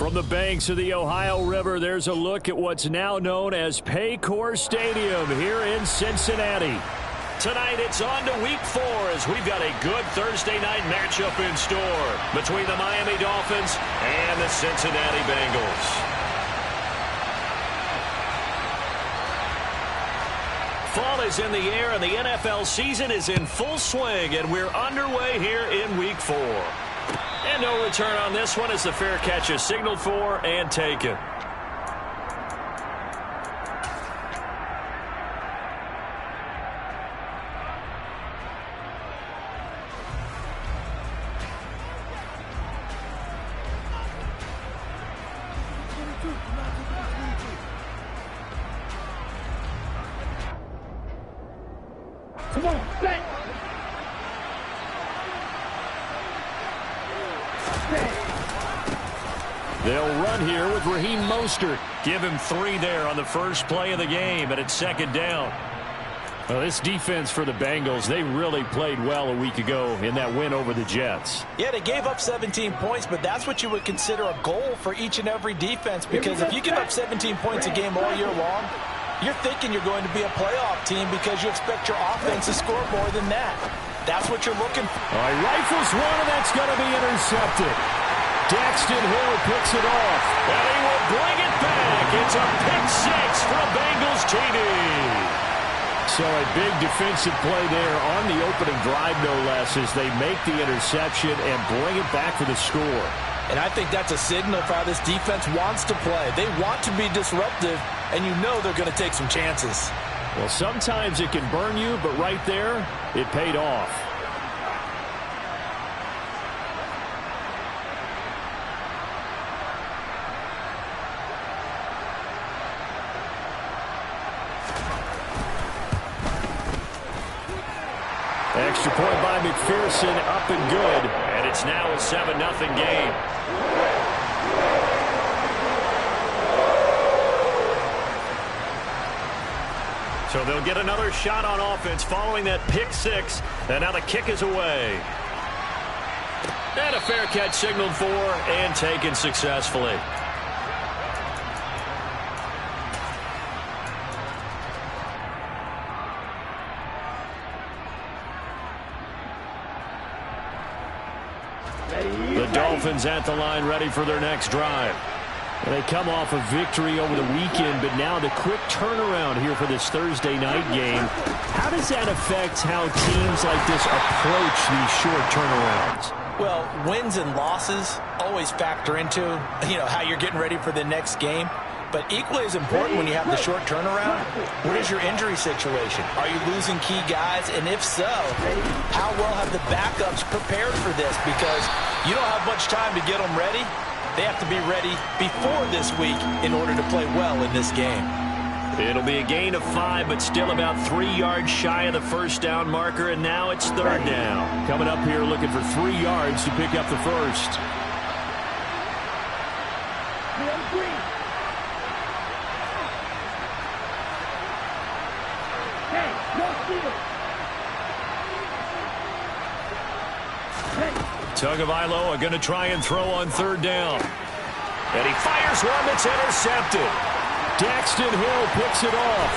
From the banks of the Ohio River, there's a look at what's now known as Paycor Stadium here in Cincinnati. Tonight, it's on to Week 4 as we've got a good Thursday night matchup in store between the Miami Dolphins and the Cincinnati Bengals. Fall is in the air and the NFL season is in full swing, and we're underway here in Week 4. And no return on this one as the fair catch is signaled for and taken. Come on, bang! They'll run here with Raheem Mostert. Give him 3 there on the first play of the game, and it's second down. Well, this defense for the Bengals, they really played well a week ago in that win over the Jets. Yeah, they gave up 17 points, but that's what you would consider a goal for each and every defense, because if you give up 17 points a game all year long, you're thinking you're going to be a playoff team because you expect your offense to score more than that. That's what you're looking for. All right, rifles one, and that's going to be intercepted. Daxton Hill picks it off, and he will bring it back. It's a pick 6 for a Bengals TD. So a big defensive play there on the opening drive, no less, as they make the interception and bring it back for the score. And I think that's a signal for how this defense wants to play. They want to be disruptive, and you know they're going to take some chances. Well, sometimes it can burn you, but right there, it paid off. Extra point by McPherson, up and good. And it's now a 7-0 game. So they'll get another shot on offense following that pick 6. And now the kick is away. And a fair catch signaled for and taken successfully. The Dolphins at the line, ready for their next drive. They come off a victory over the weekend, but now the quick turnaround here for this Thursday night game. How does that affect how teams like this approach these short turnarounds? Well, wins and losses always factor into, how you're getting ready for the next game. But equally as important when you have the short turnaround, what is your injury situation? Are you losing key guys? And if so, how well have the backups prepared for this? Because you don't have much time to get them ready. They have to be ready before this week in order to play well in this game. It'll be a gain of 5, but still about 3 yards shy of the first down marker, and now it's third down. Coming up here looking for 3 yards to pick up the first. Tagovailoa are going to try and throw on third down. And he fires one that's intercepted. Daxton Hill picks it off.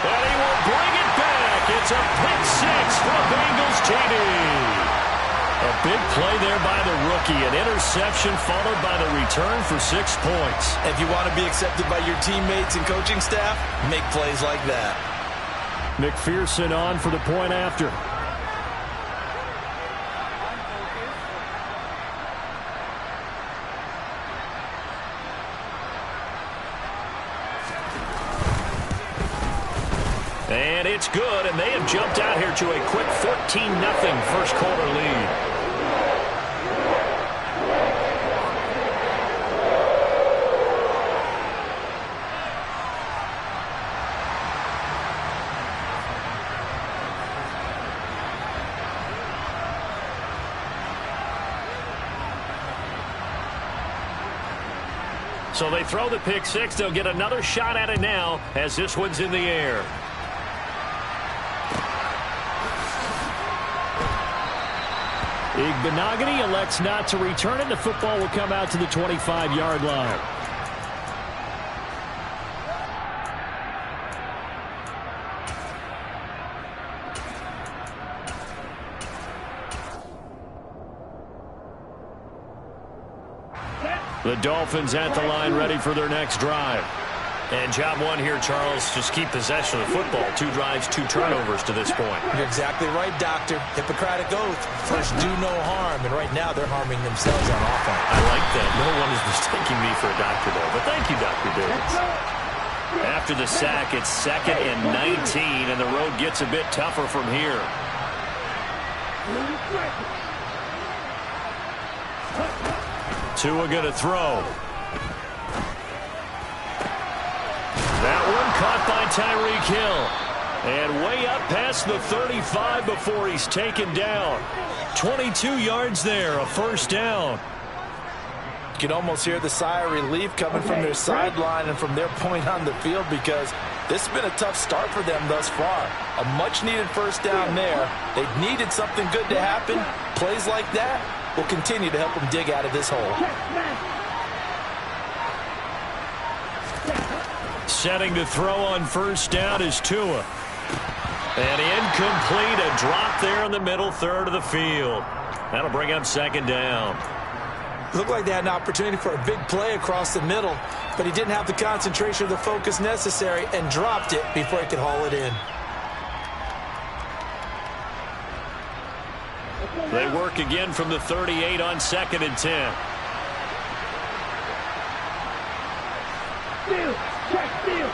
And he will bring it back. It's a pick 6 for a Bengals TD. A big play there by the rookie. An interception followed by the return for 6 points. If you want to be accepted by your teammates and coaching staff, make plays like that. McPherson on for the point after. And it's good, and they have jumped out here to a quick 14-0 first quarter lead. So they throw the pick 6. They'll get another shot at it now as this one's in the air. Igbenogany elects not to return it. The football will come out to the 25-yard line. The Dolphins at the line, ready for their next drive. And job one here, Charles, just keep possession of the football. 2 drives, 2 turnovers to this point. You're exactly right, Doctor. Hippocratic oath. First, do no harm. And right now, they're harming themselves on offense. I like that. No one is mistaking me for a doctor, though. But thank you, Dr. Davis. After the sack, it's 2nd and 19, and the road gets a bit tougher from here. Tua going to throw. That one caught by Tyreek Hill. And way up past the 35 before he's taken down. 22 yards there, a first down. You can almost hear the sigh of relief coming from their sideline and from their point on the field, because this has been a tough start for them thus far. A much-needed first down there. They needed something good to happen. Plays like that will continue to help them dig out of this hole. Setting to throw on first down is Tua. And incomplete, a drop there in the middle third of the field. That'll bring up 2nd down. Looked like they had an opportunity for a big play across the middle, but he didn't have the concentration or the focus necessary and dropped it before he could haul it in. They work again from the 38 on 2nd and 10. Steal! Check steal!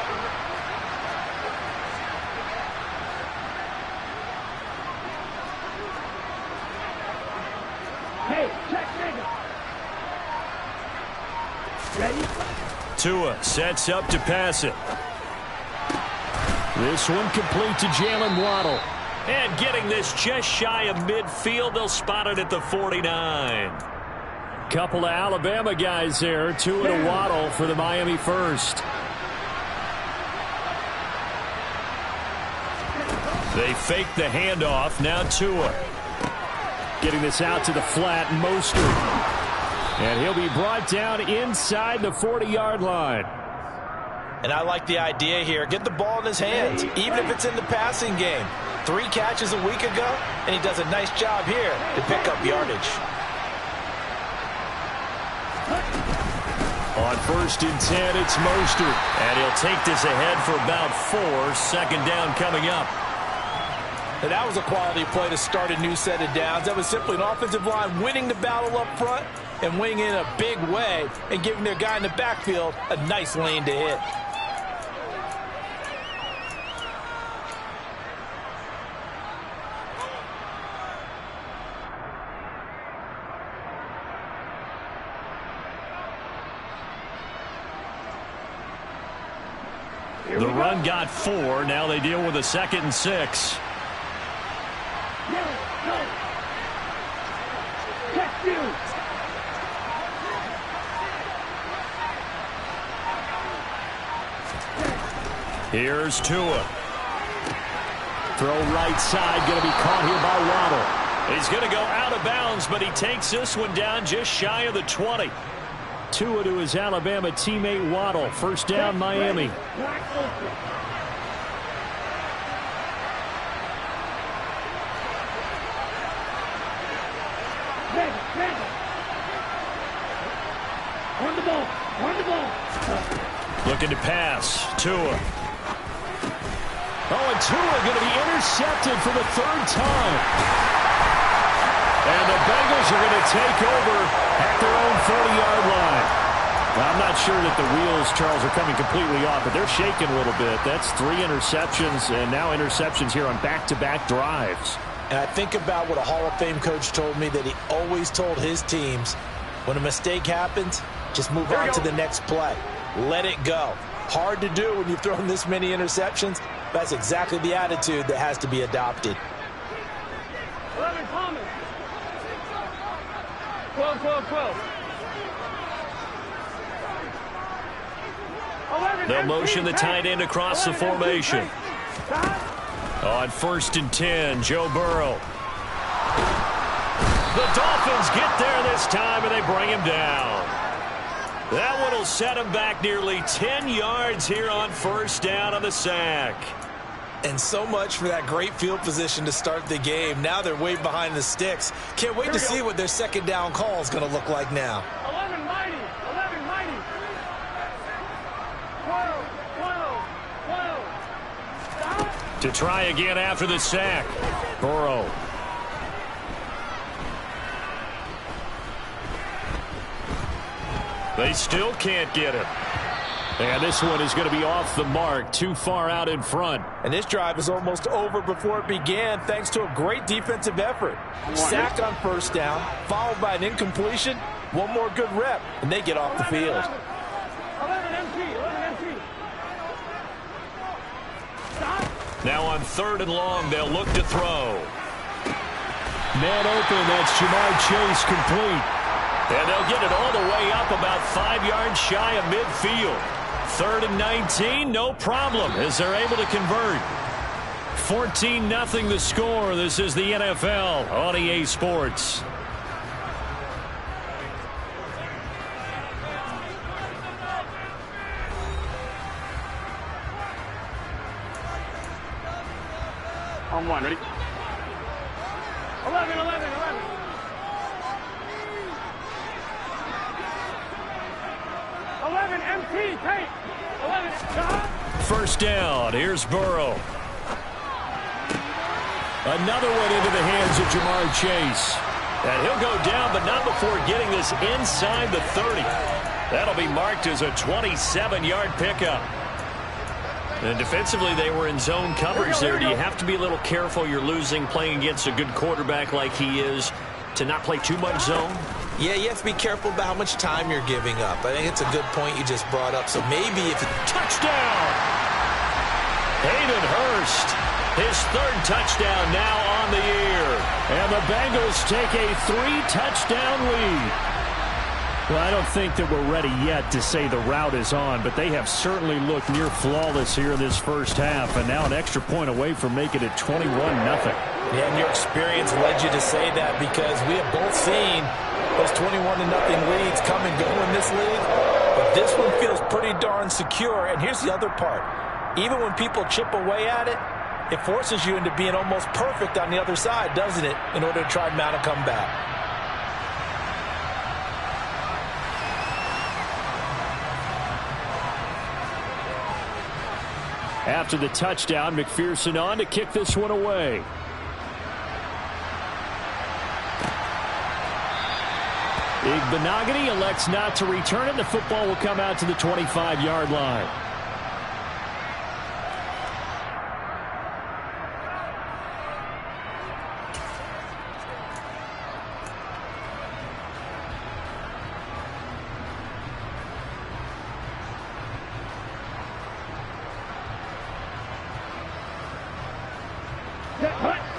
Hey, check nigga! Ready? Tua sets up to pass it. This one complete to Jalen Waddle. And getting this just shy of midfield, they'll spot it at the 49. Couple of Alabama guys there, Tua to Waddle for the Miami first. They fake the handoff, now Tua. Getting this out to the flat, Mostert. And he'll be brought down inside the 40-yard line. And I like the idea here. Get the ball in his hands, even if it's in the passing game. 3 catches a week ago, and he does a nice job here to pick up yardage. On 1st and 10, it's Mostert. And he'll take this ahead for about 4. 2nd down coming up. And that was a quality play to start a new set of downs. That was simply an offensive line winning the battle up front and winning in a big way and giving their guy in the backfield a nice lane to hit. The run got 4. Now they deal with a 2nd and 6. Here's Tua. Throw right side, going to be caught here by Waddle. He's going to go out of bounds, but he takes this one down just shy of the 20. Tua to his Alabama teammate Waddle. First down, Miami. On the ball! On the ball! Looking to pass. Tua. Oh, and Tua going to be intercepted for the 3rd time. And the Bengals are going to take over at their own 40-yard line. Now, I'm not sure that the wheels, Charles, are coming completely off, but they're shaking a little bit. That's 3 interceptions, and now interceptions here on back-to-back drives. And I think about what a Hall of Fame coach told me that he always told his teams, when a mistake happens, just move on to the next play. Let it go. Hard to do when you've thrown this many interceptions. That's exactly the attitude that has to be adopted. 11 Thomas. 12, 12, 12. They'll motion the tight end across the formation. On 1st and 10, Joe Burrow. The Dolphins get there this time, and they bring him down. That one will set him back nearly 10 yards here on first down on the sack. And so much for that great field position to start the game. Now they're way behind the sticks. Can't wait to see what their second down call is going to look like now. 11 mighty. 11 mighty. 12. 12. 12. Stop. To try again after the sack. Burrow. They still can't get him. And this one is going to be off the mark, too far out in front. And this drive is almost over before it began thanks to a great defensive effort. Sack on first down, followed by an incompletion. One more good rep, and they get off the field. 11 MP. 11 MP. Stop. Now on 3rd and long, they'll look to throw. Man open, that's Jamar Chase complete. And they'll get it all the way up about 5 yards shy of midfield. 3rd and 19, no problem as they're able to convert. 14-0 the score. This is the NFL on EA Sports. On one, ready? 11, 11, 11. 11 MT, take. 11, stop. First down. Here's Burrow. Another one into the hands of Jamar Chase. And he'll go down, but not before getting this inside the 30. That'll be marked as a 27-yard pickup. And defensively, they were in zone coverage there. Do you have to be a little careful? You're losing playing against a good quarterback like he is to not play too much zone? Yeah, you have to be careful about how much time you're giving up. I think it's a good point you just brought up. So maybe if you... Touchdown! Hayden Hurst, his 3rd touchdown now on the year. And the Bengals take a 3-touchdown lead. Well, I don't think that we're ready yet to say the route is on, but they have certainly looked near flawless here in this first half, and now an extra point away from making it 21-0. Yeah, and your experience led you to say that because we have both seen those 21-0 leads come and go in this league, but this one feels pretty darn secure. And here's the other part. Even when people chip away at it, it forces you into being almost perfect on the other side, doesn't it, in order to try and mount a comeback. After the touchdown, McPherson on to kick this one away. Igbenogany elects not to return it. The football will come out to the 25-yard line.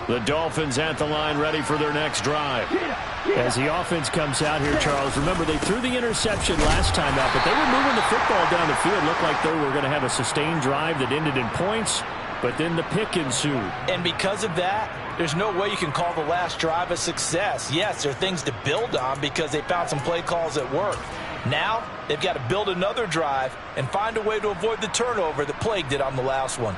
The Dolphins at the line ready for their next drive. As the offense comes out here, Charles, remember they threw the interception last time out, but they were moving the football down the field. Looked like they were going to have a sustained drive that ended in points, but then the pick ensued. And because of that, there's no way you can call the last drive a success. Yes, there are things to build on because they found some play calls that work. Now, they've got to build another drive and find a way to avoid the turnover that plagued it on the last one.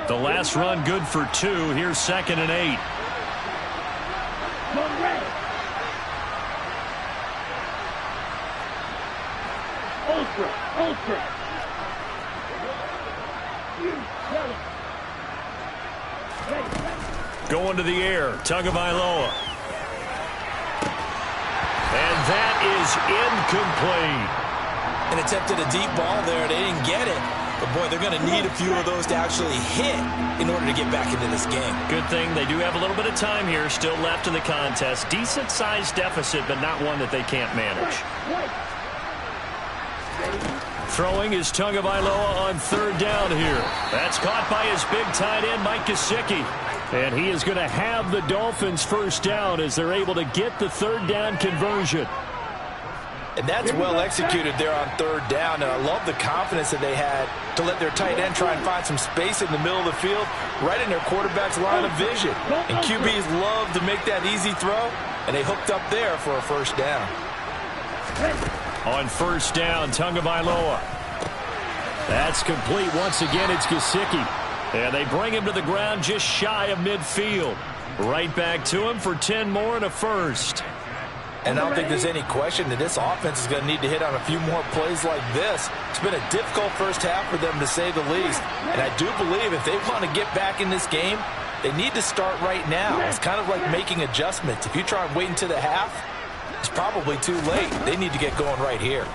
The last run good for 2. Here's 2nd and 8. Ultra. Going to the air. Tagovailoa. And that is incomplete. And attempted a deep ball there. They didn't get it. But, boy, they're going to need a few of those to actually hit in order to get back into this game. Good thing they do have a little bit of time here still left in the contest. Decent-sized deficit, but not one that they can't manage. Throwing is Tagovailoa on 3rd down here. That's caught by his big tight end, Mike Gesicki. And he is going to have the Dolphins first down as they're able to get the 3rd down conversion. And that's well executed there on third down. And I love the confidence that they had to let their tight end try and find some space in the middle of the field, right in their quarterback's line of vision. And QBs love to make that easy throw, and they hooked up there for a first down. On first down, Tagovailoa. That's complete. Once again, it's Gesicki. And they bring him to the ground just shy of midfield. Right back to him for 10 more and a first. And I don't think there's any question that this offense is going to need to hit on a few more plays like this. It's been a difficult first half for them, to say the least. And I do believe if they want to get back in this game, they need to start right now. It's kind of like making adjustments. If you try and wait until the half, it's probably too late. They need to get going right here.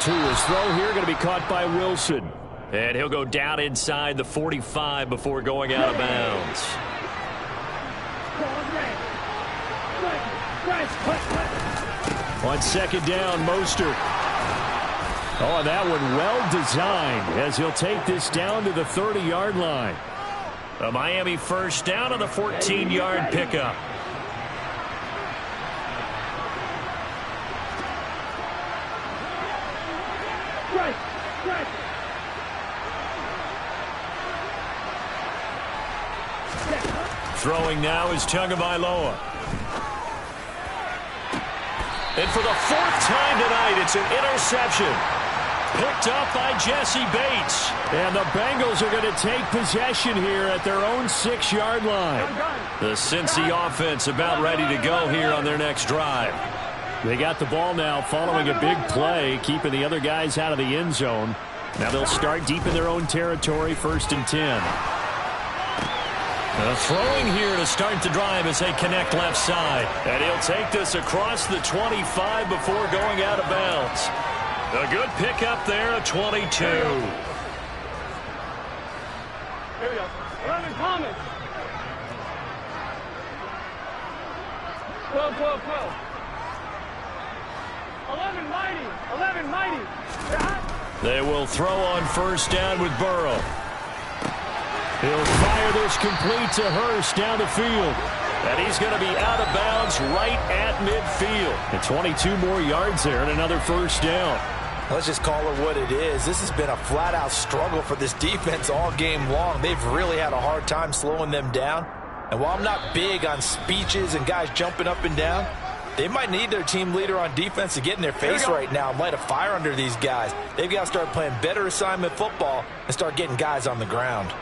Tua's throw here going to be caught by Wilson. And he'll go down inside the 45 before going out of bounds. On second down, Mostert. Oh, that one well designed as he'll take this down to the 30-yard line. A Miami first down on the 14-yard pickup. Throwing now is Tagovailoa. And for the fourth time tonight, it's an interception. Picked up by Jesse Bates. And the Bengals are going to take possession here at their own 6-yard line. The Cincy offense about ready to go here on their next drive. They got the ball now following a big play, keeping the other guys out of the end zone. Now they'll start deep in their own territory, 1st and 10. Throwing here to start the drive as they connect left side. And he'll take this across the 25 before going out of bounds. A good pickup there at 22. Here we go. 11 Thomas. 12, 12, 12. 11 Mighty. 11 Mighty. They will throw on first down with Burrow. He'll fire this complete to Hurst down the field. And he's going to be out of bounds right at midfield. And 22 more yards there and another first down. Let's just call it what it is. This has been a flat-out struggle for this defense all game long. They've really had a hard time slowing them down. And while I'm not big on speeches and guys jumping up and down, they might need their team leader on defense to get in their face right now and light a fire under these guys. They've got to start playing better assignment football and start getting guys on the ground.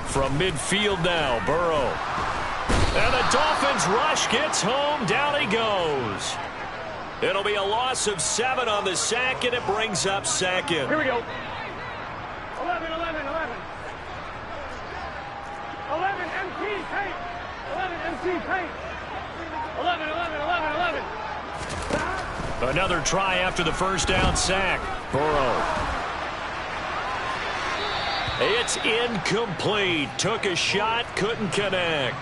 From midfield now, Burrow. And the Dolphins rush gets home. Down he goes. It'll be a loss of 7 on the sack, and it brings up second. Here we go. 11, 11, 11. 11 MT paint. 11 MT paint. 11, 11, 11, 11. Another try after the first down sack. Burrow. It's incomplete. Took a shot, couldn't connect.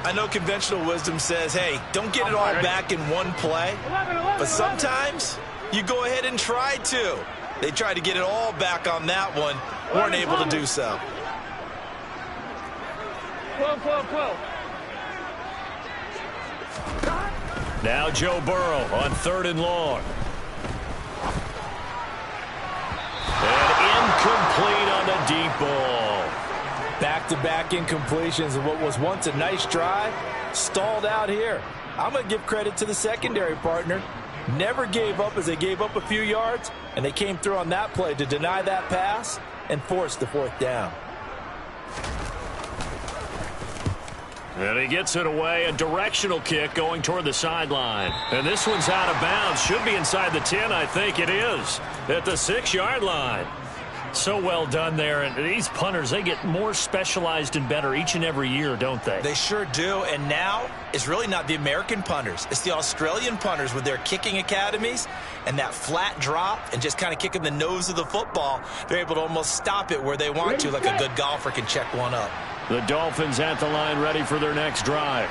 I know conventional wisdom says, hey, don't get it all back in one play. But sometimes you go ahead and try to. They tried to get it all back on that one. Weren't able to do so. 12, 12, 12. Now Joe Burrow on 3rd and long. And incomplete on the deep ball. Back-to-back incompletions of what was once a nice drive, stalled out here. I'm going to give credit to the secondary partner. Never gave up as they gave up a few yards, and they came through on that play to deny that pass and force the 4th down. And he gets it away, a directional kick going toward the sideline. And this one's out of bounds. Should be inside the 10, I think it is, at the 6-yard line. So well done there. And these punters, they get more specialized and better each and every year, don't they? They sure do. And now it's really not the American punters. It's the Australian punters with their kicking academies and that flat drop and just kind of kicking the nose of the football. They're able to almost stop it where they want to, like a good golfer can check one up. The Dolphins at the line ready for their next drive.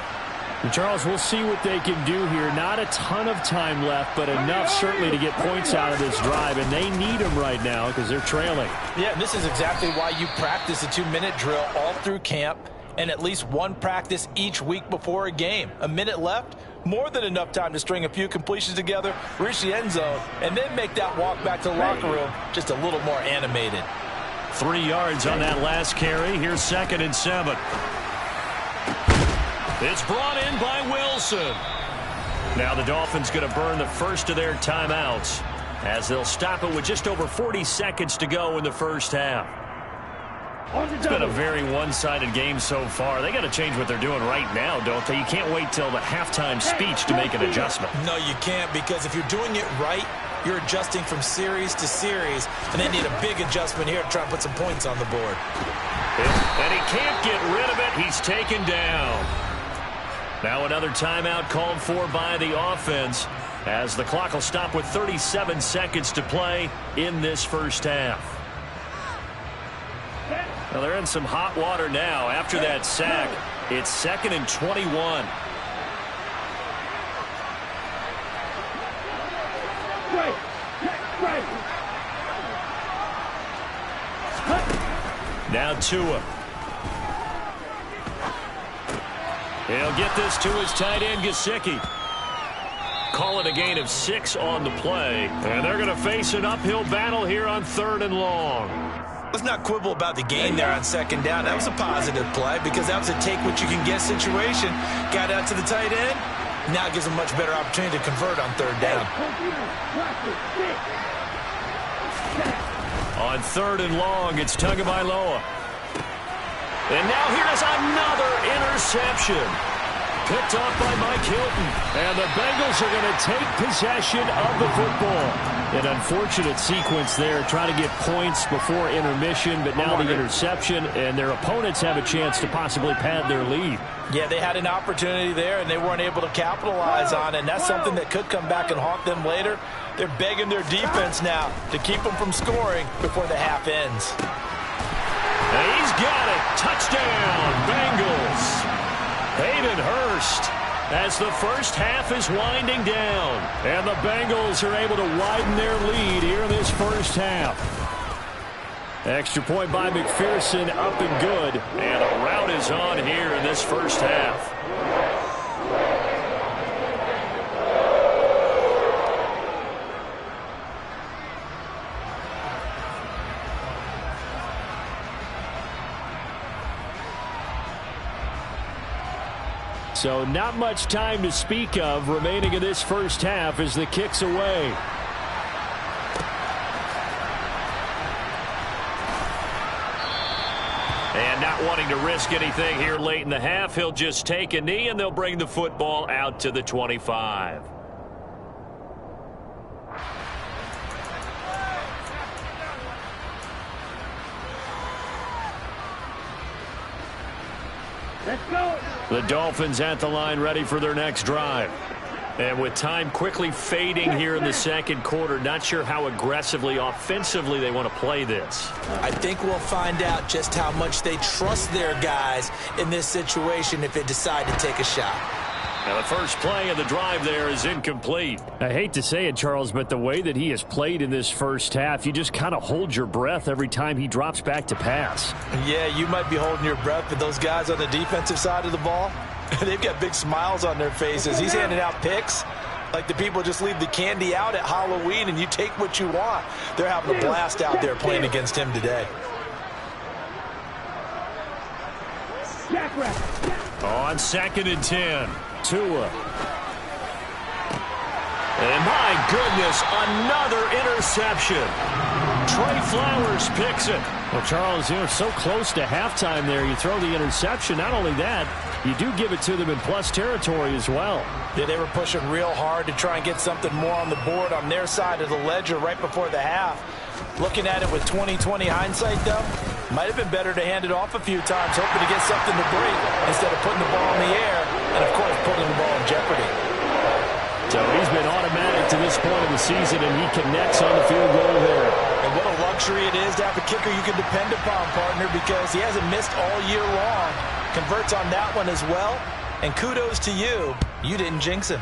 And Charles, we'll see what they can do here. Not a ton of time left, but enough certainly to get points out of this drive, and they need them right now because they're trailing. Yeah, and this is exactly why you practice a 2-minute drill all through camp and at least one practice each week before a game. A minute left, more than enough time to string a few completions together, reach the end zone, and then make that walk back to the locker room just a little more animated. 3 yards on that last carry. Here's 2nd and 7. It's brought in by Wilson. Now the Dolphins going to burn the first of their timeouts as they'll stop it with just over 40 seconds to go in the first half. It's been a very one-sided game so far. They got to change what they're doing right now, don't they? You can't wait till the halftime speech to make an adjustment. No, you can't, because if you're doing it right, you're adjusting from series to series, and they need a big adjustment here to try and put some points on the board. And he can't get rid of it. He's taken down. Now another timeout called for by the offense as the clock will stop with 37 seconds to play in this first half. Well, they're in some hot water now after that sack. It's 2nd and 21. Now Tua. He'll get this to his tight end, Gesicki. Call it a gain of 6 on the play. And they're going to face an uphill battle here on 3rd and long. Let's not quibble about the gain there on 2nd down. That was a positive play because that was a take-what-you-can-get situation. Got out to the tight end. Now gives him much better opportunity to convert on 3rd down. On 3rd and long, it's Tagovailoa. And now here's another interception. Picked off by Mike Hilton. And the Bengals are going to take possession of the football. An unfortunate sequence there, trying to get points before intermission, but now the interception, and their opponents have a chance to possibly pad their lead. Yeah, they had an opportunity there, and they weren't able to capitalize on it, and that's something that could come back and haunt them later. They're begging their defense now to keep them from scoring before the half ends. And he's got it. Touchdown, Bengals. Hayden Hurst as the first half is winding down. And the Bengals are able to widen their lead here in this first half. Extra point by McPherson, up and good. And a rout is on here in this first half. So not much time to speak of remaining in this first half as the kick's away. And not wanting to risk anything here late in the half, he'll just take a knee and they'll bring the football out to the 25. Let's go. The Dolphins at the line ready for their next drive. And with time quickly fading here in the second quarter, not sure how aggressively, offensively they want to play this. I think we'll find out just how much they trust their guys in this situation if they decide to take a shot. Now the first play of the drive there is incomplete. I hate to say it, Charles, but the way that he has played in this first half, you just kind of hold your breath every time he drops back to pass. Yeah, you might be holding your breath, but those guys on the defensive side of the ball, they've got big smiles on their faces. He's handing out picks like the people just leave the candy out at Halloween and you take what you want. They're having a blast out there playing against him today. On 2nd and 10, Tua. And my goodness, another interception. Trey Flowers picks it. Well, Charles, you're so close to halftime there. You throw the interception. Not only that, you do give it to them in plus territory as well. Yeah, they were pushing real hard to try and get something more on the board on their side of the ledger right before the half. Looking at it with 20/20 hindsight, though, might have been better to hand it off a few times, hoping to get something to break instead of putting the ball in the air and, of course, putting the ball in jeopardy. So he's been automatic to this point of the season, and he connects on the field goal there. And what a luxury it is to have a kicker you can depend upon, partner, because he hasn't missed all year long. Converts on that one as well. And kudos to you. You didn't jinx him.